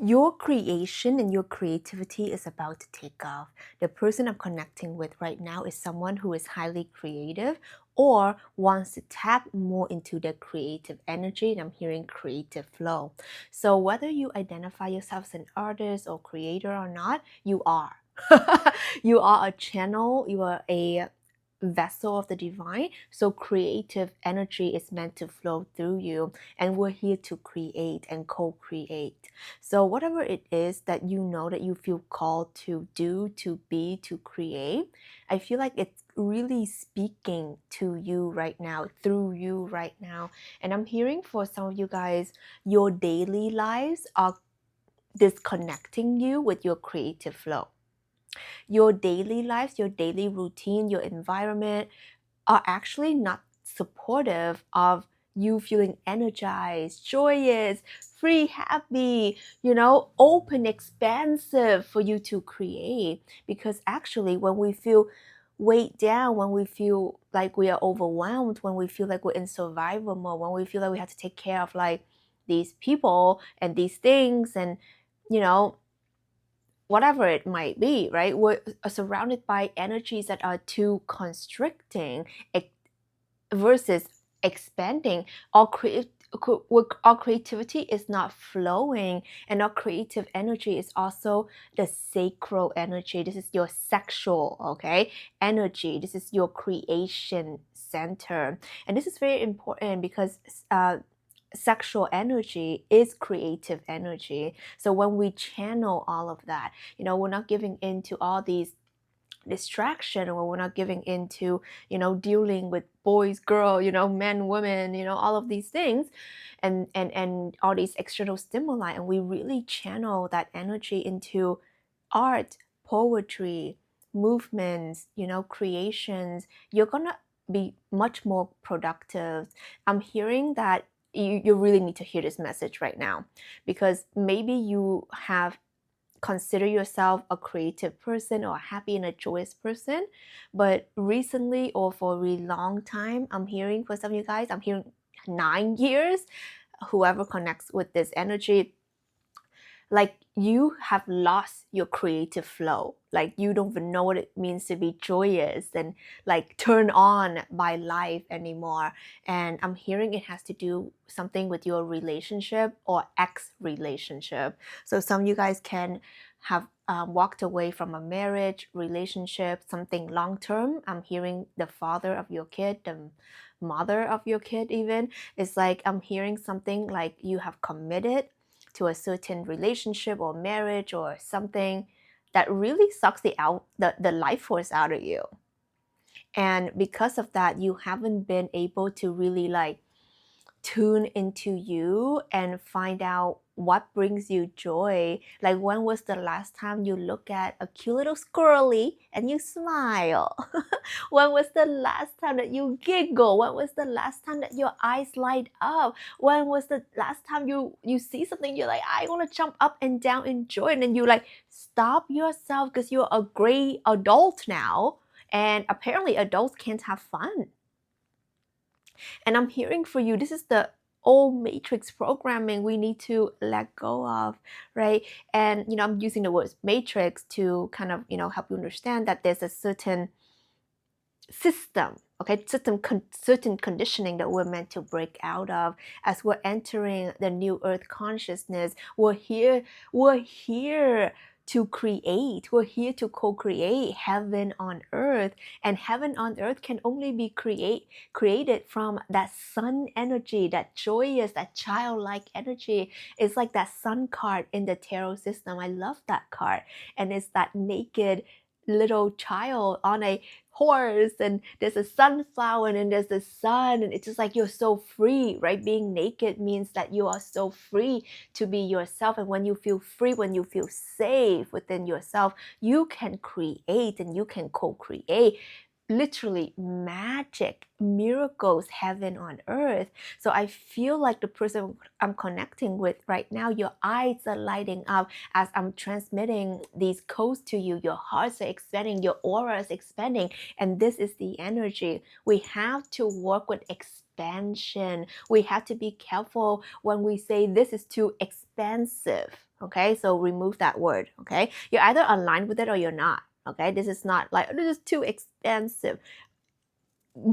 Your creation and your creativity is about to take off. The person I'm connecting with right now is someone who is highly creative or wants to tap more into their creative energy. And I'm hearing creative flow. So, whether you identify yourself as an artist or creator or not, you are. You are a channel, you are a vessel of the divine. So creative energy is meant to flow through you, and we're here to create and co-create. So whatever it is that you know that you feel called to do, to be, to create, I feel like it's really speaking to you right now, through you right now. And I'm hearing for some of you guys, your daily lives are disconnecting you with your creative flow. Your daily lives, your daily routine, your environment are actually not supportive of you feeling energized, joyous, free, happy, open, expansive for you to create. Because actually, when we feel weighed down, when we feel like we are overwhelmed, when we feel like we're in survival mode, when we feel like we have to take care of like these people and these things and, you know, whatever it might be, right? We're surrounded by energies that are too constricting versus expanding. Our creativity is not flowing, and our creative energy is also the sacral energy. This is your sexual, okay, energy. This is your creation center, and this is very important because sexual energy is creative energy. So when we channel all of that, we're not giving into all these distraction, or we're not giving into dealing with boys, girl, men, women, all of these things, and all these external stimuli, and we really channel that energy into art, poetry, movements, creations, you're gonna be much more productive. I'm hearing that you really need to hear this message right now, because maybe you have consider yourself a creative person or a happy and a joyous person, but recently or for a really long time, I'm hearing for some of you guys, I'm hearing 9 years, whoever connects with this energy, like you have lost your creative flow. Like you don't even know what it means to be joyous and like turn on by life anymore. And I'm hearing it has to do something with your relationship or ex relationship. So some of you guys can have walked away from a marriage, relationship, something long term. I'm hearing the father of your kid, the mother of your kid, even. It's like I'm hearing something like you have committed to a certain relationship or marriage or something that really sucks the life force out of you. And because of that, you haven't been able to really like tune into you and find out what brings you joy. Like when was the last time you look at a cute little squirrely and you smile? When was the last time that you giggle? When was the last time that your eyes light up? When was the last time you see something you're like, I want to jump up and down in joy, and then you like stop yourself because you're a great adult now, and apparently adults can't have fun. And I'm hearing for you, this is the old matrix programming we need to let go of, right? And I'm using the word matrix to kind of help you understand that there's a certain system, okay, certain conditioning that we're meant to break out of as we're entering the new earth consciousness. We're here to create. We're here to co-create heaven on earth, and heaven on earth can only be created from that sun energy, that joyous, that childlike energy. It's like that sun card in the tarot system. I love that card, and it's that naked little child on a horse, and there's a sunflower, and there's the sun, and it's just like you're so free, right? Being naked means that you are so free to be yourself, and when you feel free, when you feel safe within yourself, you can create and you can co-create literally magic, miracles, heaven on earth. So I feel like the person I'm connecting with right now, your eyes are lighting up as I'm transmitting these codes to you. Your hearts are expanding, your aura is expanding, and this is the energy. We have to work with expansion. We have to be careful when we say this is to expand expansive. Okay, so remove that word. Okay, you're either aligned with it or you're not. Okay, this is not like, this is too expansive.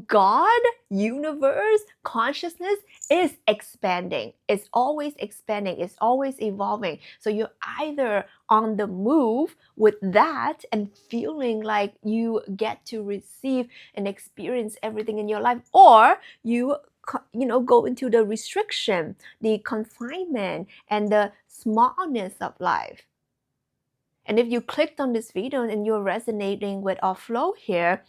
God, universe, consciousness is expanding. It's always expanding. It's always evolving. So you're either on the move with that and feeling like you get to receive and experience everything in your life, or you go into the restriction, the confinement, and the smallness of life. And if you clicked on this video and you're resonating with our flow here,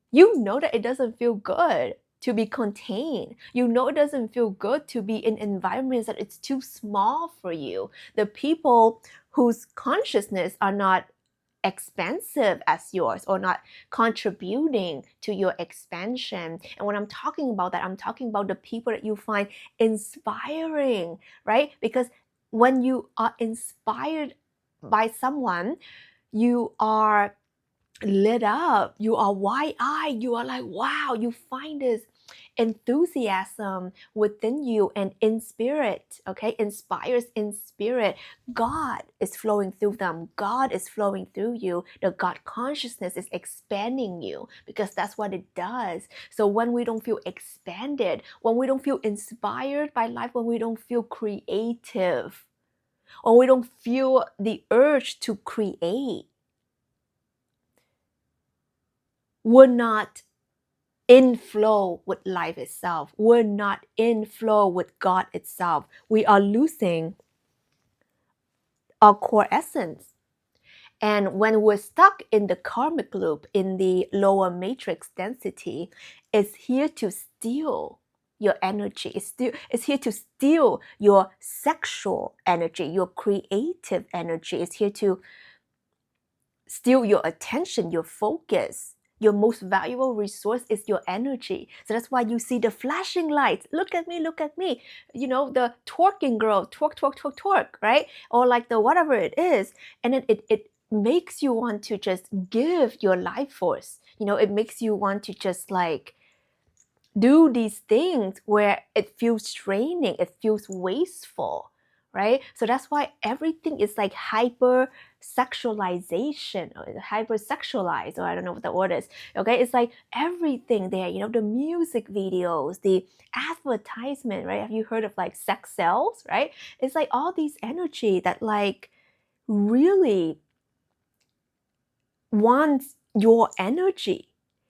you know that it doesn't feel good to be contained. You know it doesn't feel good to be in environments that it's too small for you. The people whose consciousness are not expansive as yours or not contributing to your expansion. And when I'm talking about that, I'm talking about the people that you find inspiring, right? Because when you are inspired by someone, you are lit up, you are wide-eyed, you are like, wow, you find this enthusiasm within you, and in spirit, okay, inspires in spirit. God is flowing through them. God is flowing through you. The God consciousness is expanding you, because that's what it does. So when we don't feel expanded, when we don't feel inspired by life, when we don't feel creative, or we don't feel the urge to create, we're not in flow with life itself. We're not in flow with God itself. We are losing our core essence. And when we're stuck in the karmic loop, in the lower matrix density, it's here to steal your energy. It's here to steal your sexual energy, your creative energy. It's here to steal your attention, your focus. Your most valuable resource is your energy. So that's why you see the flashing lights. Look at me, look at me. You know, the twerking girl, twerk, twerk, twerk, twerk, right? Or like the whatever it is. And then it makes you want to just give your life force. You know, it makes you want to just like do these things where it feels draining, it feels wasteful, right? So that's why everything is like hyper sexualization, or hyper sexualized, or I don't know what the word is. Okay, it's like everything there, you know, the music videos, the advertisement, right? Have you heard of like sex cells, right? It's like all these energy that like really wants your energy,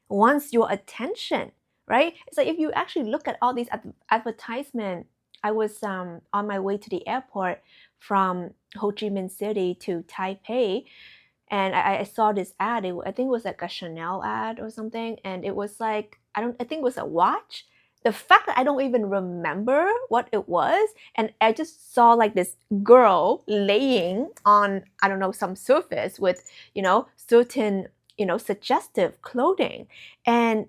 wants your attention, right? So if you actually look at all these advertisements, I was on my way to the airport from Ho Chi Minh City to Taipei, and I saw this ad. I think it was like a Chanel ad or something, and it was like, I think it was a watch. The fact that I don't even remember what it was, and I just saw like this girl laying on, I don't know, some surface with, you know, certain, you know, suggestive clothing, and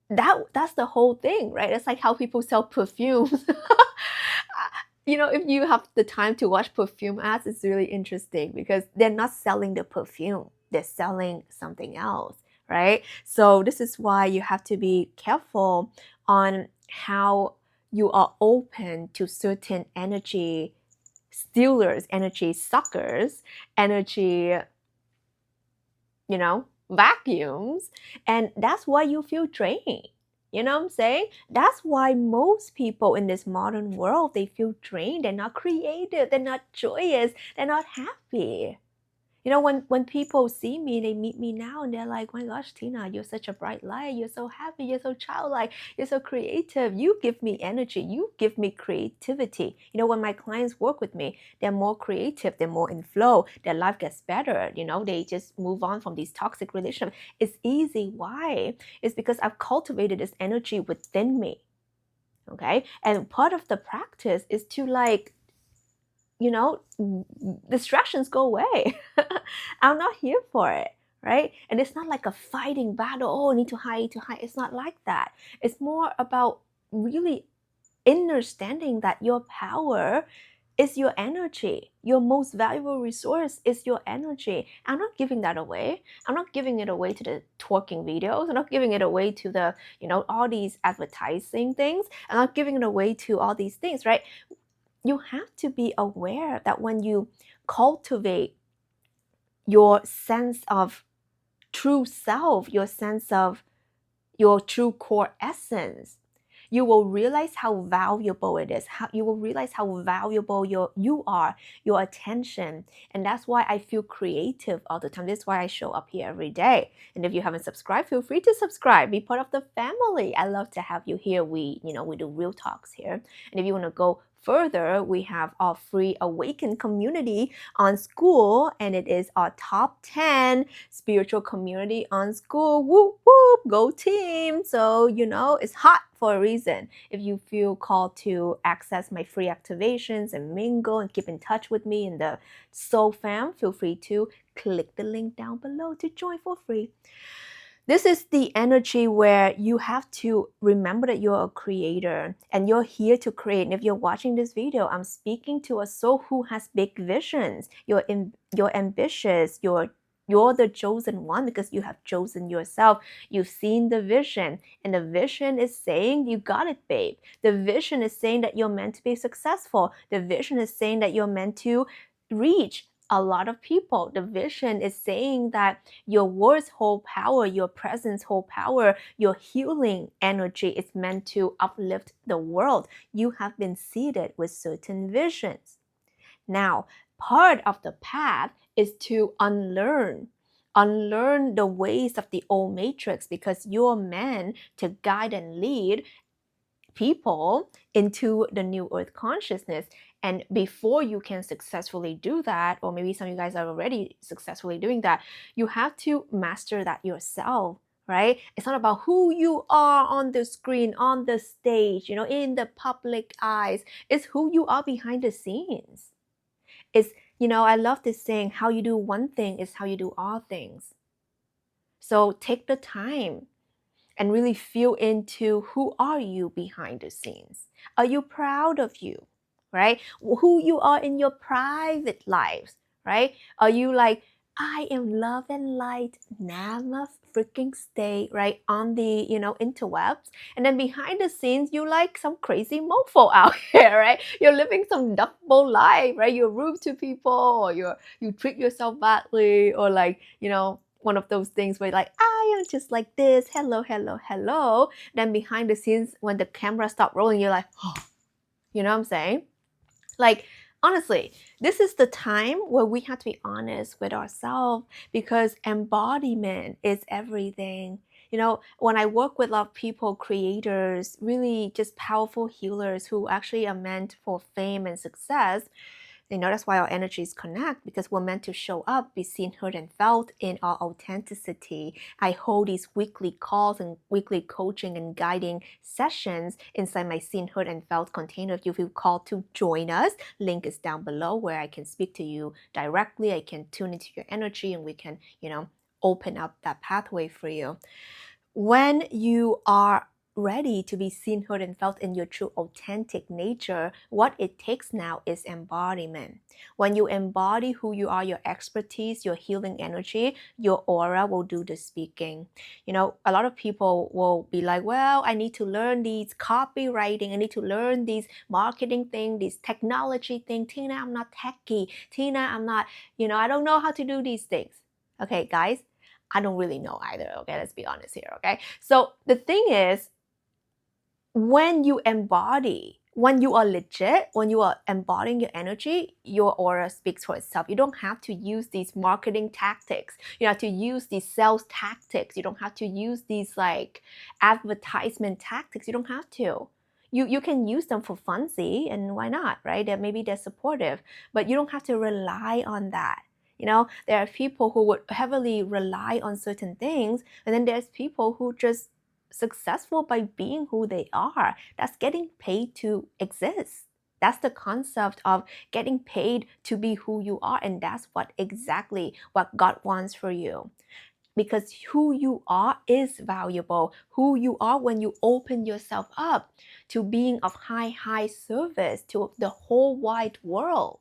that's the whole thing, right? It's like how people sell perfumes. You know, if you have the time to watch perfume ads, it's really interesting because they're not selling the perfume, they're selling something else, right? So this is why you have to be careful on how you are open to certain energy stealers, energy suckers, energy, you know, vacuums, and that's why you feel drained. You know what I'm saying? That's why most people in this modern world, they feel drained. They're not creative. They're not joyous. They're not happy. You know, when people see me, they meet me now and they're like, my gosh, Tina, you're such a bright light. You're so happy. You're so childlike. You're so creative. You give me energy. You give me creativity. You know, when my clients work with me, they're more creative. They're more in flow. Their life gets better. You know, they just move on from these toxic relationships. It's easy. Why? It's because I've cultivated this energy within me. Okay. And part of the practice is to like, you know, distractions go away. I'm not here for it, right? And it's not like a fighting battle. Oh, I need to hide, to hide. It's not like that. It's more about really understanding that your power is your energy. Your most valuable resource is your energy. I'm not giving that away. I'm not giving it away to the twerking videos. I'm not giving it away to the, you know, all these advertising things. I'm not giving it away to all these things, right? you have to be aware that when you cultivate your sense of true self, your sense of your true core essence, you will realize how valuable it is. You will realize how valuable you are, your attention. And that's why I feel creative all the time. That's why I show up here every day. And if you haven't subscribed, feel free to subscribe. Be part of the family. I love to have you here. We do real talks here. And if you want to go further, we have our free Awaken community on School, and it is our top 10 spiritual community on School. Whoop whoop, go team. So it's hot for a reason. If you feel called to access my free activations and mingle and keep in touch with me in the Soul Fam, feel free to click the link down below to join for free. This is the energy where you have to remember that you're a creator and you're here to create. And if you're watching this video, I'm speaking to a soul who has big visions. You're ambitious. You're the chosen one because you have chosen yourself. You've seen the vision, and the vision is saying you got it, babe. The vision is saying that you're meant to be successful. The vision is saying that you're meant to reach a lot of people. The vision is saying that your words hold power, your presence hold power, your healing energy is meant to uplift the world. You have been seeded with certain visions. Now, part of the path is to unlearn the ways of the old matrix, because you're meant to guide and lead people into the new earth consciousness. And before you can successfully do that, or maybe some of you guys are already successfully doing that, you have to master that yourself, right? It's not about who you are on the screen, on the stage, in the public eyes. It's who you are behind the scenes. It's, I love this saying, how you do one thing is how you do all things. So take the time and really feel into who are you behind the scenes. Are you proud of you, right? Who you are in your private lives, right? Are you like, I am love and light, nama freaking stay, right? On the, interwebs. And then behind the scenes, you like some crazy mofo out here, right? You're living some double life, right? You're rude to people, or you treat yourself badly, or like, one of those things where like, I am just like this, hello, hello, hello. Then behind the scenes, when the camera stopped rolling, you're like, oh, you know what I'm saying? Like, honestly, this is the time where we have to be honest with ourselves, because embodiment is everything. When I work with a lot of people, creators, really just powerful healers who actually are meant for fame and success, that's why our energies connect, because we're meant to show up, be seen, heard, and felt in our authenticity. I hold these weekly calls and weekly coaching and guiding sessions inside my seen, heard, and felt container. If you feel called to join us, link is down below where I can speak to you directly. I can tune into your energy and we can, open up that pathway for you. When you are ready to be seen, heard, and felt in your true authentic nature, what it takes now is embodiment. When you embody who you are, your expertise, your healing energy, your aura will do the speaking. A lot of people will be like, well, I need to learn these copywriting, I need to learn these marketing thing, these technology thing. Tina, I'm not techie. Tina, I'm not, I don't know how to do these things. Okay, guys, I don't really know either, okay? Let's be honest here, okay? So the thing is, when you are legit, when you are embodying your energy, your aura speaks for itself. You don't have to use these marketing tactics. You have to use these sales tactics. You don't have to use these like advertisement tactics. You don't have to. You can use them for funsy, and why not, right? Maybe they're supportive, but you don't have to rely on that. There are people who would heavily rely on certain things, and then there's people who just successful by being who they are. That's getting paid to exist. That's the concept of getting paid to be who you are, and that's exactly what God wants for you. Because who you are is valuable. Who you are when you open yourself up to being of high service to the whole wide world,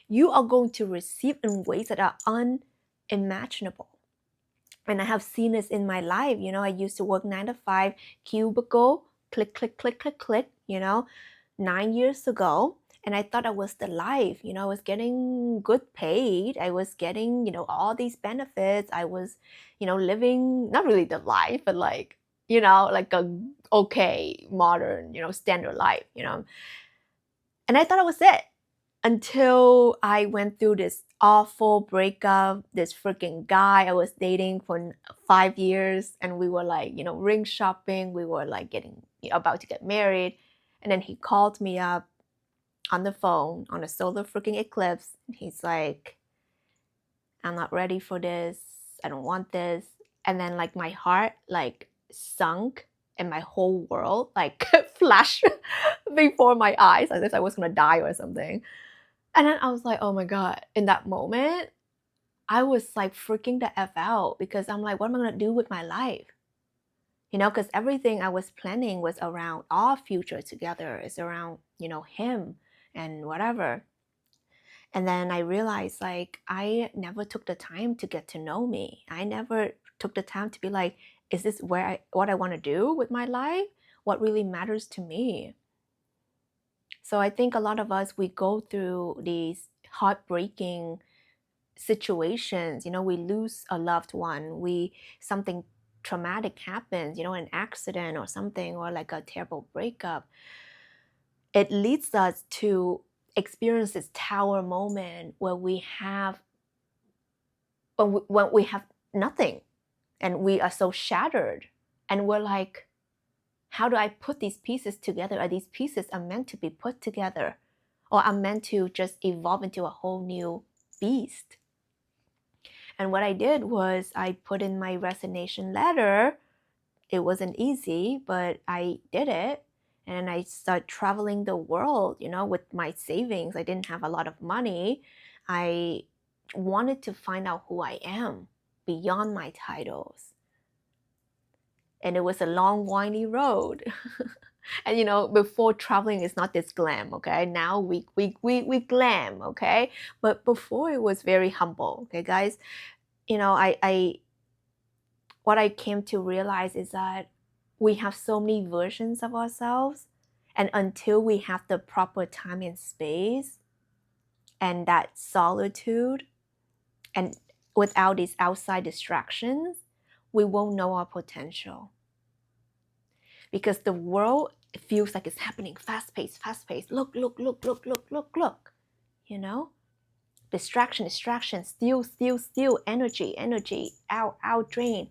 you are going to receive in ways that are unimaginable. And I have seen this in my life. I used to work 9 to 5, cubicle, click, click, click, click, click, 9 years ago. And I thought that was the life. I was getting good paid. I was getting, all these benefits. I was, living not really the life, but like, like a okay, modern, standard life. And I thought it was it until I went through this awful breakup. This freaking guy I was dating for 5 years, and we were like, ring shopping. We were like about to get married. And then he called me up on the phone on a solar freaking eclipse. He's like, I'm not ready for this. I don't want this. And then like my heart like sunk and my whole world like flashed before my eyes as if I was gonna die or something. And then I was like, oh my God, in that moment, I was like freaking the F out because I'm like, what am I gonna do with my life? Because everything I was planning was around our future together. It's around, him and whatever. And then I realized like I never took the time to get to know me. I never took the time to be like, is this what I want to do with my life? What really matters to me? So I think a lot of us, we go through these heartbreaking situations. We lose a loved one. Something traumatic happens, an accident or something, or like a terrible breakup. It leads us to experience this tower moment where we have when we have nothing and we are so shattered, and we're like, how do I put these pieces together? Are these pieces are meant to be put together, or are meant to just evolve into a whole new beast? And what I did was I put in my resignation letter. It wasn't easy, but I did it. And I started traveling the world, with my savings. I didn't have a lot of money. I wanted to find out who I am beyond my titles. And it was a long, windy road. And before, traveling is not this glam, okay? Now we glam, okay? But before, it was very humble, okay, guys? I what I came to realize is that we have so many versions of ourselves, and until we have the proper time and space and that solitude, and without these outside distractions, we won't know our potential. Because the world feels like it's happening fast paced, fast paced. Look, look, look, look, look, look, look. Distraction, steal, energy, out, drain.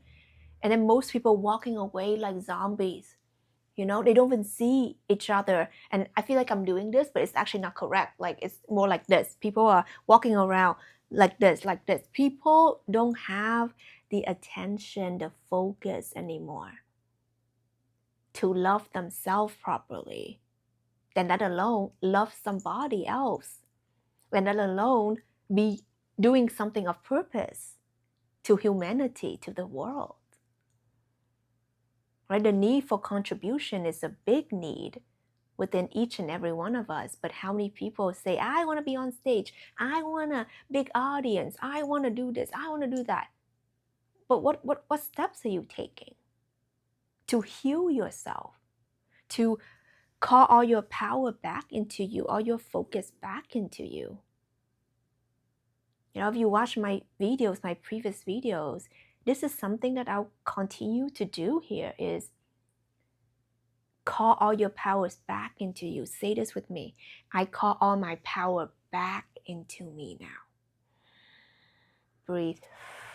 And then most people walking away like zombies. They don't even see each other. And I feel like I'm doing this, but it's actually not correct. Like, it's more like this. People are walking around like this, like this. People don't have the attention, the focus anymore to love themselves properly. Then let alone love somebody else. And let alone be doing something of purpose to humanity, to the world. Right? The need for contribution is a big need within each and every one of us. But how many people say, I want to be on stage, I want a big audience, I want to do this, I want to do that. But what steps are you taking to heal yourself, to call all your power back into you, all your focus back into you? If you watch my videos, my previous videos, this is something that I'll continue to do here, is call all your powers back into you. Say this with me. I call all my power back into me now. Breathe.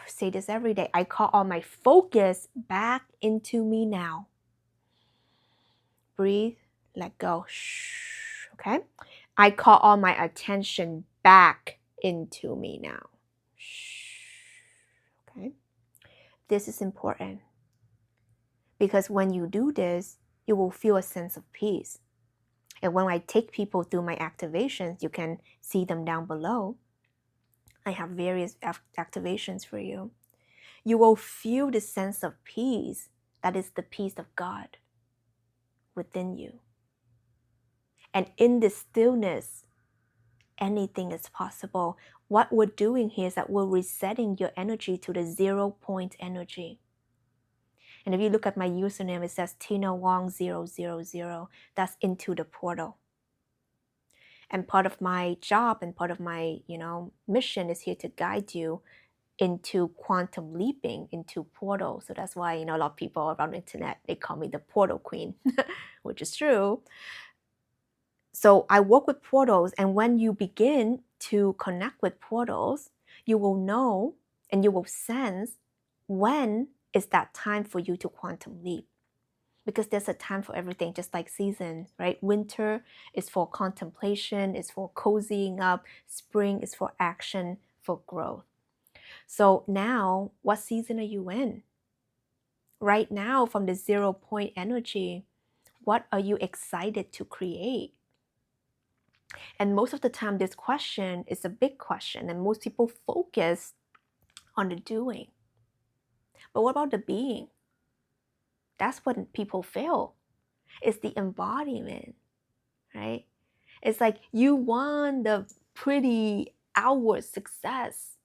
Say this every day. I call all my focus back into me now. Breathe. Let go. Shh. Okay? I call all my attention back into me now. Shh. Okay? This is important, because when you do this, you will feel a sense of peace. And when I take people through my activations, you can see them down below. I have various activations for you. You will feel the sense of peace that is the peace of God within you. And in this stillness, anything is possible. What we're doing here is that we're resetting your energy to the 0 point energy. And if you look at my username, it says Tina Wong 000. That's into the portal. And part of my job and part of my, mission is here to guide you into quantum leaping, into portals. So that's why, a lot of people around the internet, they call me the portal queen, which is true. So I work with portals, and when you begin to connect with portals, you will know and you will sense when is that time for you to quantum leap. Because there's a time for everything, just like seasons, right? Winter is for contemplation, is for cozying up. Spring is for action, for growth. So now, what season are you in? Right now, from the 0 point energy, what are you excited to create? And most of the time, this question is a big question, and most people focus on the doing. But what about the being? That's when people fail. It's the embodiment, right? It's like you want the pretty outward success,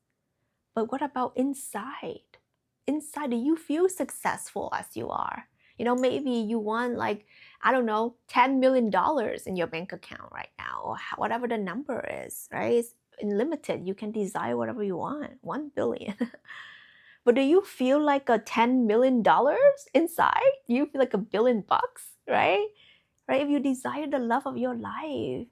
but what about inside? Inside, do you feel successful as you are? Maybe you want, like, I don't know, $10 million in your bank account right now, or whatever the number is, right? It's unlimited. You can desire whatever you want, 1 billion. But do you feel like a $10 million inside? Do you feel like $1 billion, right? Right? If you desire the love of your life,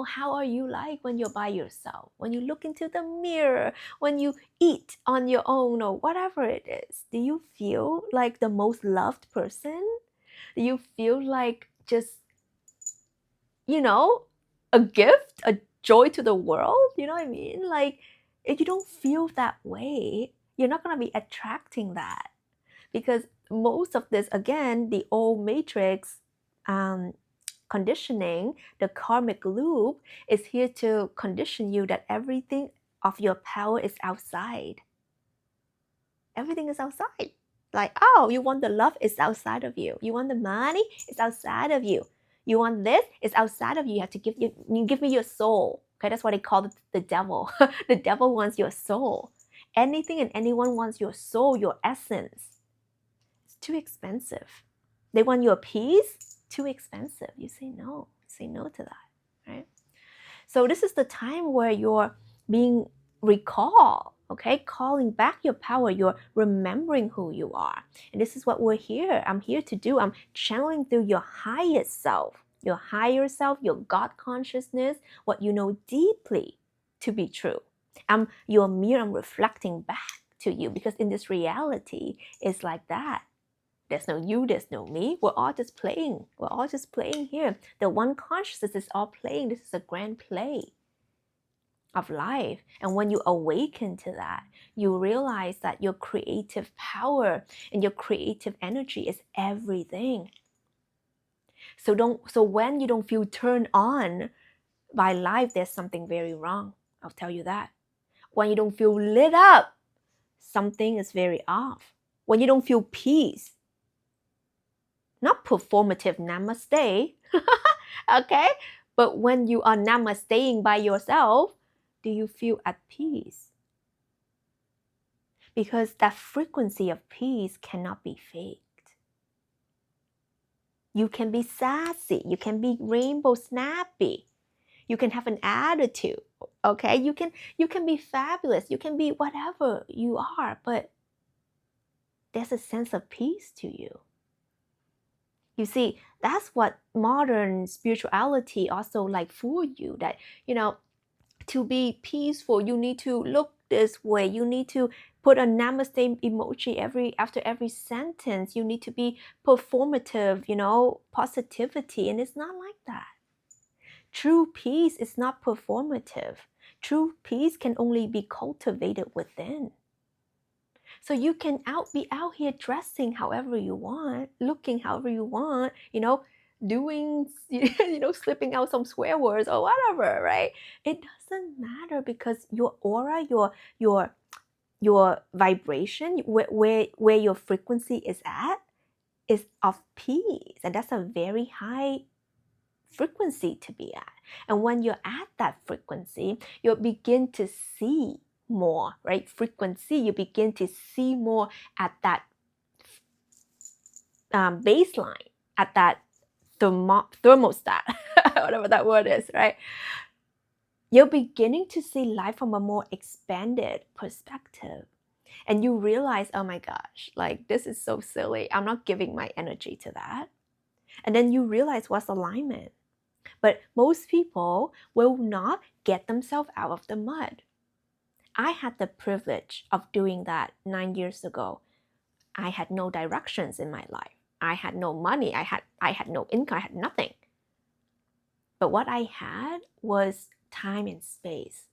how are you like when you're by yourself? When you look into the mirror, when you eat on your own, or whatever it is, do you feel like the most loved person? Do you feel like just, a gift, a joy to the world? You know what I mean? Like, if you don't feel that way, you're not going to be attracting that. Because most of this, again, the old matrix conditioning, the karmic loop, is here to condition you that everything of your power is outside. Everything is outside. Like, oh, you want the love, it's outside of you. You want the money, it's outside of you. You want this, it's outside of you. You have to give me your soul. Okay, that's what they call the devil. The devil wants your soul. Anything and anyone wants your soul, your essence. It's too expensive. They want your peace, too expensive. You say no. Say no to that, right? So this is the time where you're being recalled, okay? Calling back your power. You're remembering who you are. And this is what I'm here to do. I'm channeling through your highest self, your higher self, your God consciousness, what you know deeply to be true. I'm your mirror. I'm reflecting back to you, because in this reality, it's like that. There's no you, there's no me. We're all just playing. We're all just playing here. The one consciousness is all playing. This is a grand play of life. And when you awaken to that, you realize that your creative power and your creative energy is everything. So when you don't feel turned on by life, there's something very wrong. I'll tell you that. When you don't feel lit up, something is very off. When you don't feel peace, not performative namaste, okay? But when you are namasteing by yourself, do you feel at peace? Because that frequency of peace cannot be faked. You can be sassy, you can be rainbow snappy, you can have an attitude, okay? You can be fabulous, you can be whatever you are, but there's a sense of peace to you. You see, that's what modern spirituality also like for you, that, to be peaceful, you need to look this way. You need to put a namaste emoji after every sentence. You need to be performative, positivity. And it's not like that. True peace is not performative. True peace can only be cultivated within. So you can be out here dressing however you want, looking however you want, doing, slipping out some swear words or whatever, right? It doesn't matter, because your aura, your vibration, where your frequency is at, is of peace. And that's a very high frequency to be at. And when you're at that frequency, you'll begin to see more, right? Frequency, you begin to see more at that baseline, at that thermostat, whatever that word is, right? You're beginning to see life from a more expanded perspective. And you realize, oh my gosh, like this is so silly. I'm not giving my energy to that. And then you realize what's alignment. But most people will not get themselves out of the mud. I had the privilege of doing that 9 years ago. I had no directions in my life. I had no money. I had no income. I had nothing. But what I had was time and space.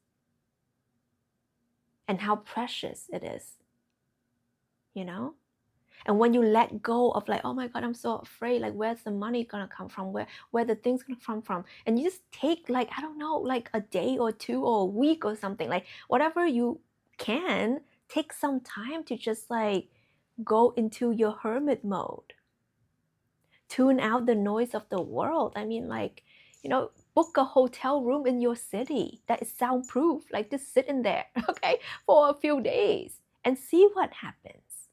And how precious it is, you know? And when you let go of like, oh my God, I'm so afraid, like where's the money gonna come from? Where the things gonna come from? And you just take like, I don't know, like a day or two or a week or something, like whatever you can, take some time to just like go into your hermit mode. Tune out the noise of the world. I mean, like, book a hotel room in your city that is soundproof, like just sit in there, okay, for a few days and see what happens.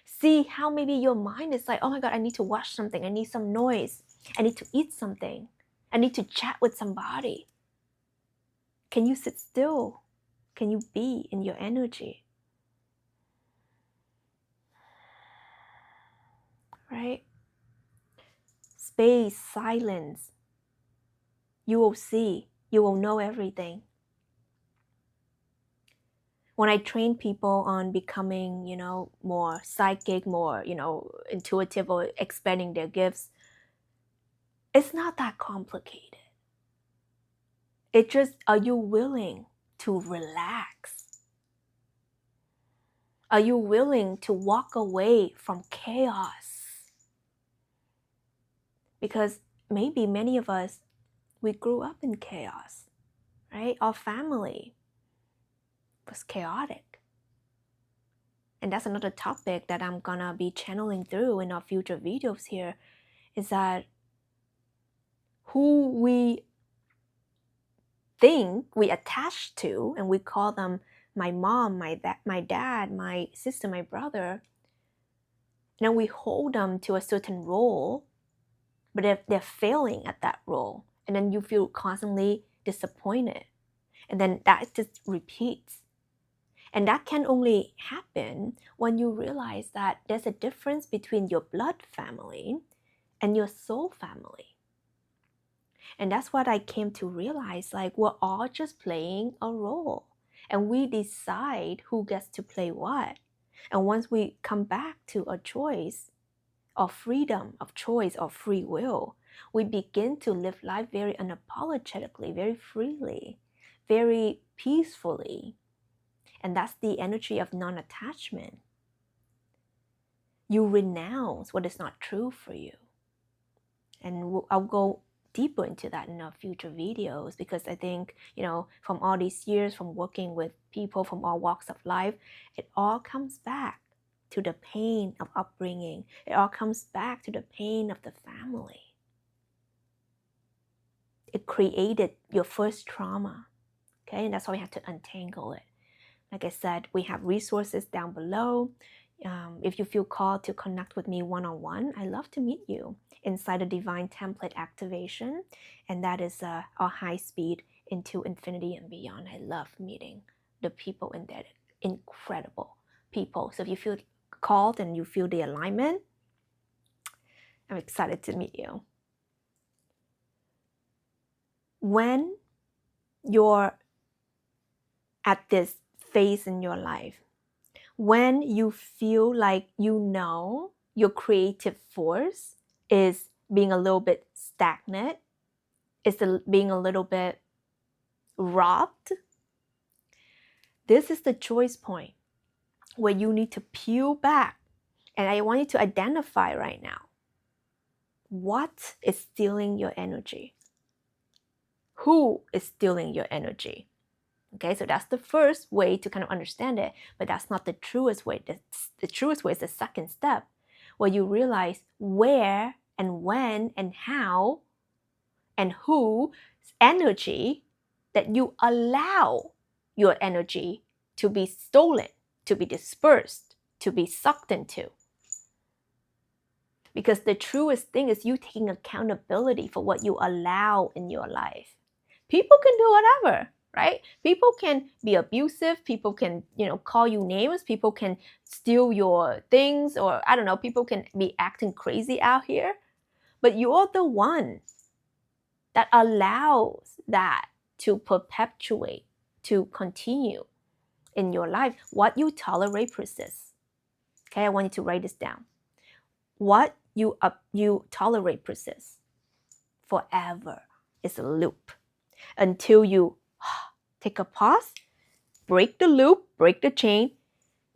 See how maybe your mind is like, oh my God, I need to watch something. I need some noise. I need to eat something. I need to chat with somebody. Can you sit still? Can you be in your energy? Right? Space, silence. You will see. You will know everything. When I train people on becoming, more psychic, more, intuitive or expanding their gifts, it's not that complicated. It's just, are you willing to relax? Are you willing to walk away from chaos? Because maybe many of us, we grew up in chaos, right? Our family was chaotic. And that's another topic that I'm gonna be channeling through in our future videos here, is that who we think we attach to, and we call them my mom, my dad, my sister, my brother, and then we hold them to a certain role, but if they're failing at that role, and then you feel constantly disappointed, and then that just repeats. And that can only happen when you realize that there's a difference between your blood family and your soul family. And that's what I came to realize, like we're all just playing a role, and we decide who gets to play what. And once we come back to a choice of freedom of choice or free will, we begin to live life very unapologetically, very freely, very peacefully. And that's the energy of non-attachment. You renounce what is not true for you. And I'll go deeper into that in our future videos, because I think, from all these years, from working with people from all walks of life, it all comes back to the pain of upbringing. It all comes back to the pain of the family. It created your first trauma, okay? And that's why we have to untangle it. Like I said, we have resources down below. If you feel called to connect with me one-on-one, I'd love to meet you inside a Divine Template Activation. And that is our high speed into infinity and beyond. I love meeting the people in there. Incredible people. So if you feel called and you feel the alignment, I'm excited to meet you. When you're at this phase in your life, when you feel like your creative force is being a little bit stagnant, is being a little bit robbed, this is the choice point where you need to peel back. And I want you to identify right now, what is stealing your energy? Who is stealing your energy? Okay, so that's the first way to kind of understand it, but that's not the truest way. The truest way is the second step, where you realize where and when and how and whose energy that you allow your energy to be stolen, to be dispersed, to be sucked into. Because the truest thing is you taking accountability for what you allow in your life. People can do whatever, right? People can be abusive. People can, call you names. People can steal your things, or I don't know, people can be acting crazy out here. But you're the one that allows that to perpetuate, to continue in your life. What you tolerate persists. Okay, I want you to write this down. What you tolerate persists forever. It's a loop until you take a pause, break the loop, break the chain,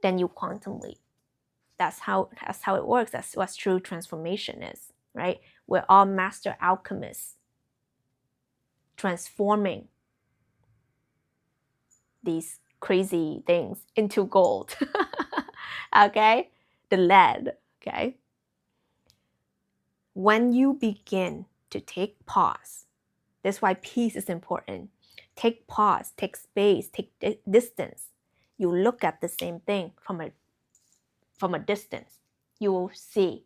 then you contemplate. That's how it works. That's what true transformation is, right? We're all master alchemists, transforming these crazy things into gold. Okay? The lead, okay? When you begin to take pause, that's why peace is important. Take pause, take space, take distance. You look at the same thing from a distance. You will see.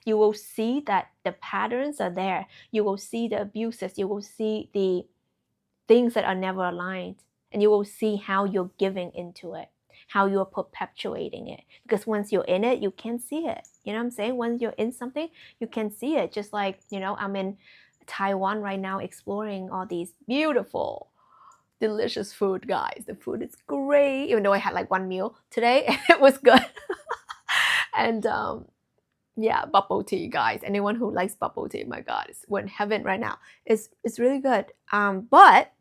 You will see that the patterns are there. You will see the abuses. You will see the things that are never aligned. And you will see how you're giving into it, how you're perpetuating it. Because once you're in it, you can see it. You know what I'm saying? When you're in something, you can see it. Just like, I'm in Taiwan right now exploring all these beautiful, delicious food, guys. The food is great. Even though I had like one meal today, it was good. And yeah, bubble tea, guys. Anyone who likes bubble tea, my God, we're in heaven right now. It's really good. But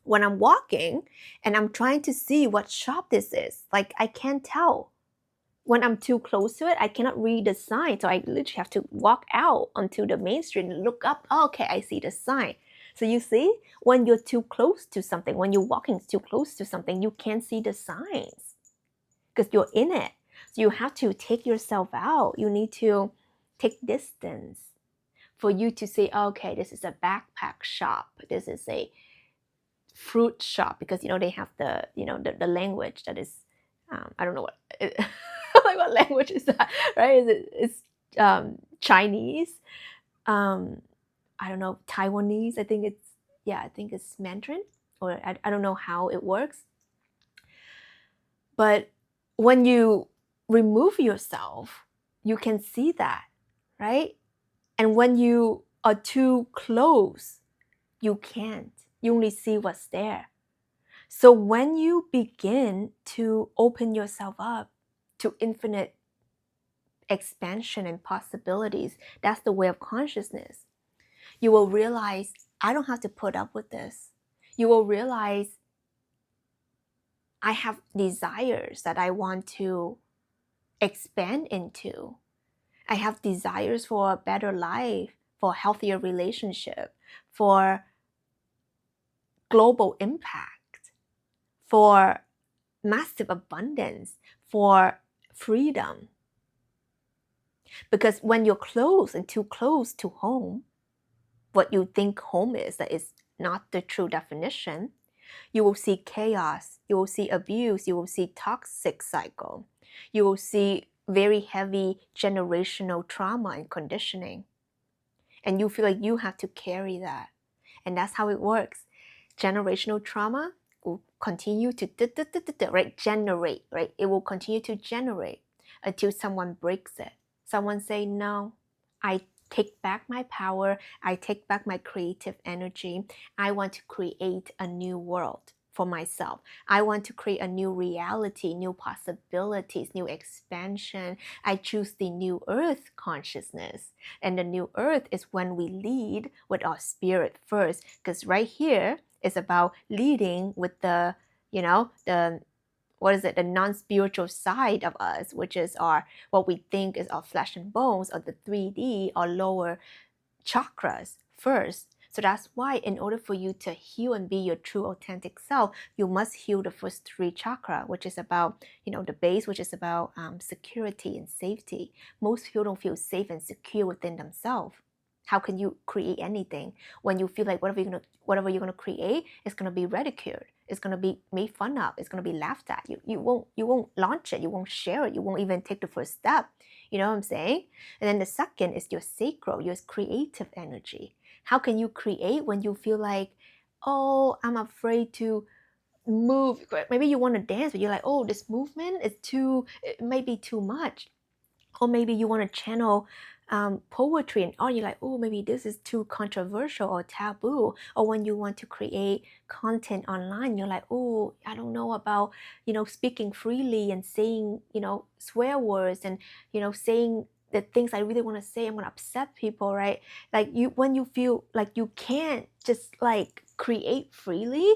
when I'm walking and I'm trying to see what shop this is, like I can't tell. When I'm too close to it, I cannot read the sign. So I literally have to walk out onto the main street and look up. Oh, okay, I see the sign. So you see, when you're too close to something, when you're walking too close to something, you can't see the signs because you're in it. So you have to take yourself out. You need to take distance for you to say, okay, this is a backpack shop. This is a fruit shop, because they have the language that is I don't know what like what language is that, right? It's Chinese, I don't know, Taiwanese. I think it's Mandarin, or I don't know how it works. But when you remove yourself, you can see that, right? And when you are too close, you can't. You only see what's there. So when you begin to open yourself up to infinite expansion and possibilities, that's the way of consciousness. You will realize, I don't have to put up with this. You will realize, I have desires that I want to expand into. I have desires for a better life, for a healthier relationship, for global impact, for massive abundance, for freedom. Because when you're close and too close to home, what you think home is, that is not the true definition, you will see chaos, you will see abuse, you will see toxic cycle, you will see very heavy generational trauma and conditioning. And you feel like you have to carry that. And that's how it works. Generational trauma will continue to generate, right? It will continue to generate until someone breaks it. Someone say, no, I take back my power. I take back my creative energy. I want to create a new world for myself. I want to create a new reality, new possibilities, new expansion. I choose the new earth consciousness. And the new earth is when we lead with our spirit first. Because right here is about leading with the non-spiritual side of us, which is what we think is our flesh and bones, or the 3D or lower chakras first. So that's why, in order for you to heal and be your true authentic self, you must heal the first 3 chakra, which is about, the base, which is about security and safety. Most people don't feel safe and secure within themselves. How can you create anything when you feel like whatever you're gonna create is gonna be ridiculed? It's gonna be made fun of. It's gonna be laughed at. You won't launch it. You won't share it. You won't even take the first step. You know what I'm saying? And then the second is your sacral, your creative energy. How can you create when you feel like, oh, I'm afraid to move? Maybe you want to dance, but you're like, oh, this movement is it may be too much. Or maybe you want to channel poetry, and you're like, oh, maybe this is too controversial or taboo. Or when you want to create content online, you're like, oh, I don't know about speaking freely and saying swear words, and saying the things I really want to say. I'm gonna upset people, right? Like when you feel like you can't just like create freely,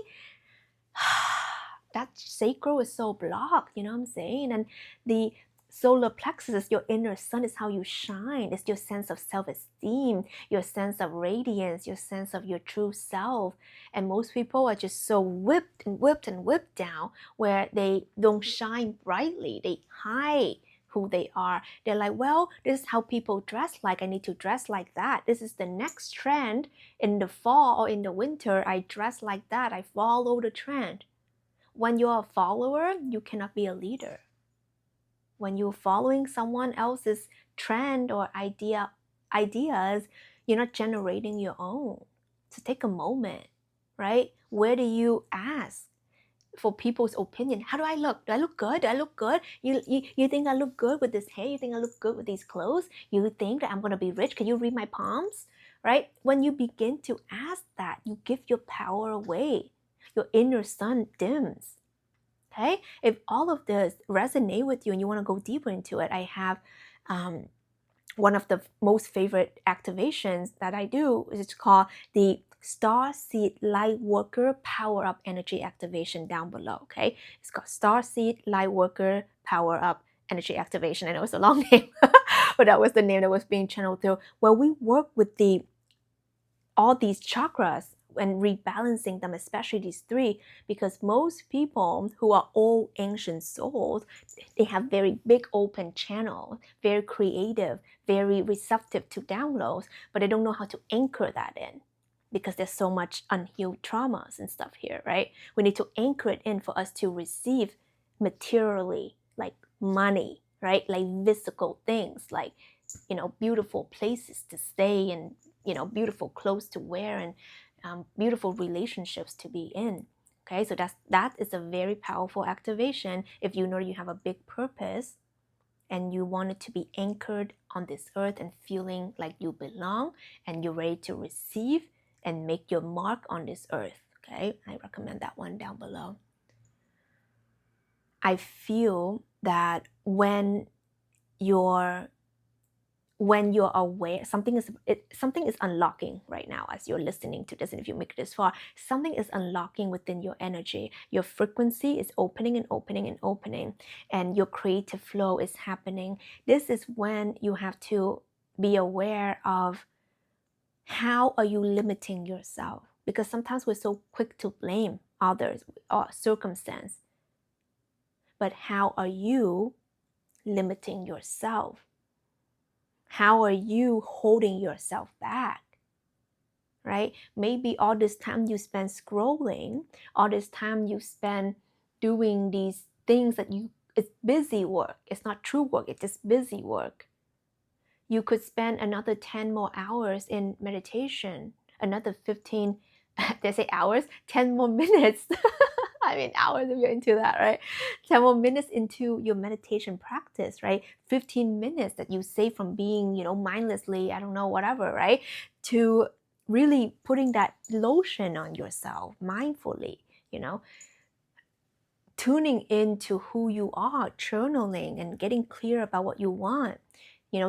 that sacral is so blocked, you know what I'm saying? And the solar plexus, your inner sun, is how you shine. It's your sense of self-esteem, your sense of radiance, your sense of your true self. And most people are just so whipped and whipped and whipped down, where they don't shine brightly. They hide who they are. They're like, well, this is how people dress, like I need to dress like that. This is the next trend in the fall or in the winter. I dress like that. I follow the trend. When you're a follower, you cannot be a leader. When you're following someone else's trend or ideas, you're not generating your own. So take a moment, right? Where do you ask for people's opinion? How do I look? Do I look good? Do I look good? You think I look good with this hair? You think I look good with these clothes? You think that I'm going to be rich? Can you read my palms? Right? When you begin to ask that, you give your power away. Your inner sun dims. Okay, if all of this resonate with you and you want to go deeper into it, I have one of the most favorite activations that I do. It's called the Star Seed Lightworker Power Up Energy Activation down below. Okay, it's called Star Seed Lightworker Power Up Energy Activation. I know it's a long name, but that was the name that was being channeled through. Where we work with all these chakras and rebalancing them, especially these three, because most people who are all ancient souls, they have very big open channels, very creative, very receptive to downloads, but they don't know how to anchor that in, because there's so much unhealed traumas and stuff here, right? We need to anchor it in for us to receive materially, like money, right? Like physical things, like beautiful places to stay, and beautiful clothes to wear, and beautiful relationships to be in. Okay, so that is a very powerful activation. If you know you have a big purpose and you want it to be anchored on this earth and feeling like you belong and you're ready to receive and make your mark on this earth. Okay, I recommend that one down below. I feel that when you're aware, something is unlocking right now as you're listening to this. And if you make it this far, something is unlocking within your energy. Your frequency is opening and opening and opening, and your creative flow is happening. This is when you have to be aware of how are you limiting yourself, because sometimes we're so quick to blame others or circumstance, but how are you limiting yourself? How are you holding yourself back, right? Maybe all this time you spend scrolling, all this time you spend doing these things it's busy work. It's not true work, it's just busy work. You could spend another 10 more hours in meditation, another 15, they say hours, 10 more minutes. I mean, hours if you're into that, right? 10 more minutes into your meditation practice, right? 15 minutes that you save from being, mindlessly, I don't know, whatever, right? To really putting that lotion on yourself mindfully, tuning into who you are, journaling and getting clear about what you want,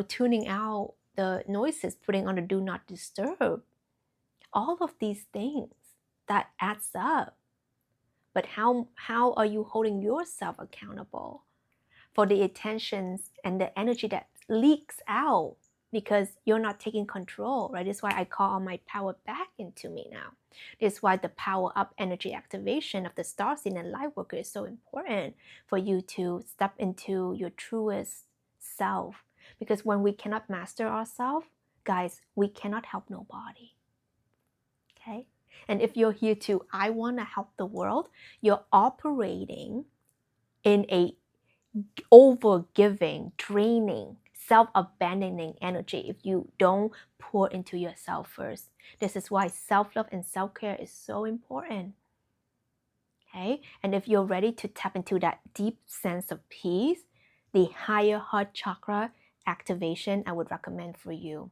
tuning out the noises, putting on the do not disturb. All of these things that adds up. But how are you holding yourself accountable for the attentions and the energy that leaks out because you're not taking control, right? That's why I call on my power back into me now. That's why the power up energy activation of the star seed and light worker is so important for you to step into your truest self. Because when we cannot master ourselves, guys, we cannot help nobody. Okay? And if you're here to, I want to help the world, you're operating in a over-giving, draining, self-abandoning energy if you don't pour into yourself first. This is why self-love and self-care is so important. Okay? And if you're ready to tap into that deep sense of peace, the higher heart chakra activation I would recommend for you.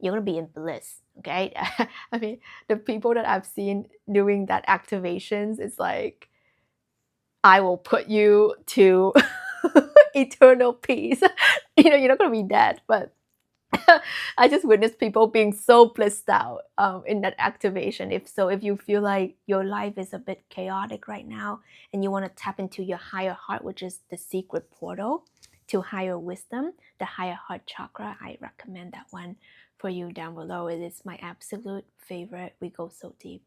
You're going to be in bliss, okay? I mean, the people that I've seen doing that activations, it's like, I will put you to eternal peace. You're not going to be dead, but I just witnessed people being so blissed out in that activation. If you feel like your life is a bit chaotic right now and you want to tap into your higher heart, which is the secret portal to higher wisdom, the higher heart chakra, I recommend that one for you down below. It is my absolute favorite. We go so deep.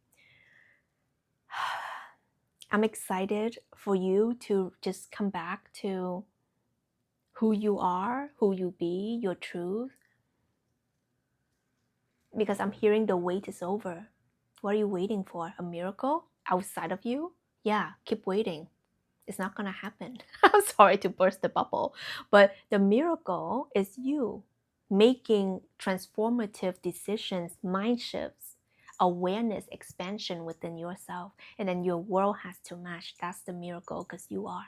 I'm excited for you to just come back to who you are, who you be, your truth. Because I'm hearing the wait is over. What are you waiting for? A miracle outside of you? Yeah, keep waiting. It's not gonna happen. I'm sorry to burst the bubble, but the miracle is you making transformative decisions, mind shifts, awareness expansion within yourself, and then your world has to match. That's the miracle, because you are.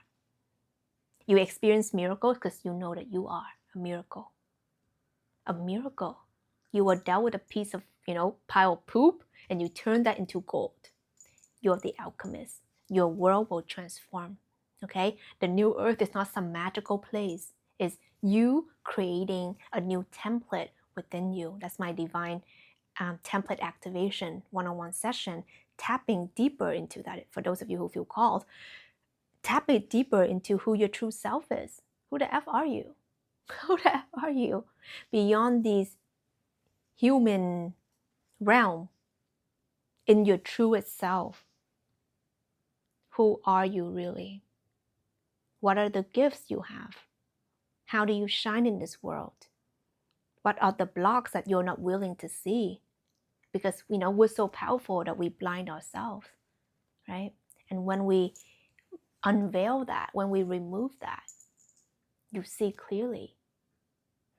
You experience miracles because you know that you are a miracle. A miracle. You were dealt with a piece of, pile of poop, and you turn that into gold. You're the alchemist. Your world will transform. Okay? The new earth is not some magical place. It's you creating a new template within you. That's my divine template activation one-on-one session, tapping deeper into that. For those of you who feel called, tap it deeper into who your true self is. Who the F are you? Who the F are you? Beyond these human realm, in your truest self. Who are you really? What are the gifts you have? How do you shine in this world? What are the blocks that you're not willing to see? Because we're so powerful that we blind ourselves, right? And when we unveil that, when we remove that, you see clearly,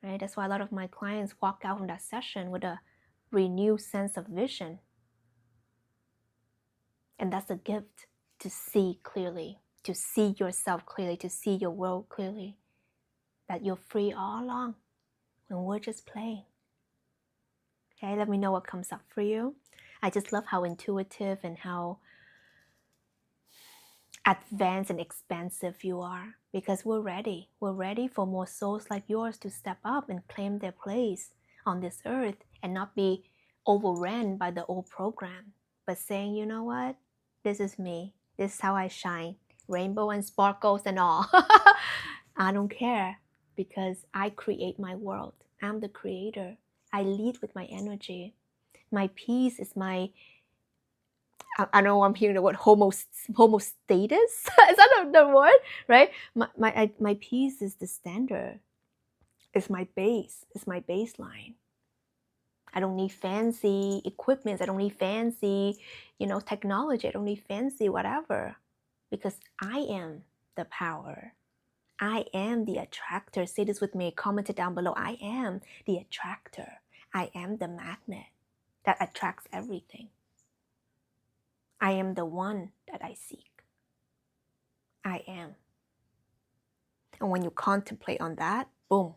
right? That's why a lot of my clients walk out from that session with a renewed sense of vision. And that's a gift, to see clearly, to see yourself clearly, to see your world clearly, that you're free all along and we're just playing. Okay, let me know what comes up for you. I just love how intuitive and how advanced and expansive you are, because we're ready. We're ready for more souls like yours to step up and claim their place on this earth and not be overrun by the old program, but saying, you know what? This is me. This is how I shine. Rainbow and sparkles and all. I don't care, because I create my world. I'm the creator. I lead with my energy. My peace is my, I know I'm hearing the word homostatus. Is that the word? Right? My peace is the standard. It's my base. It's my baseline. I don't need fancy equipment. I don't need fancy, technology. I don't need fancy whatever, because I am the power. I am the attractor. Say this with me. Comment it down below. I am the attractor. I am the magnet that attracts everything. I am the one that I seek. I am. And when you contemplate on that, boom,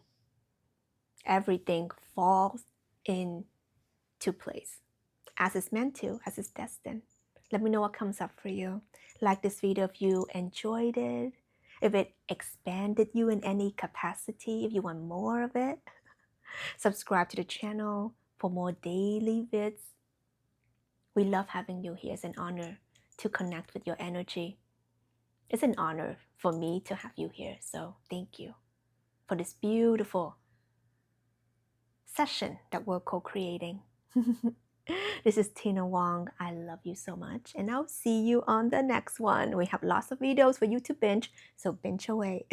everything falls into place as it's meant to, as it's destined. Let me know what comes up for you. Like this video if you enjoyed it, if it expanded you in any capacity, if you want more of it. Subscribe to the channel for more daily vids. We love having you here. It's an honor to connect with your energy. It's an honor for me to have you here. So thank you for this beautiful session that we're co-creating. This is Tina Wong. I love you so much, and I'll see you on the next one. We have lots of videos for you to binge, so binge away.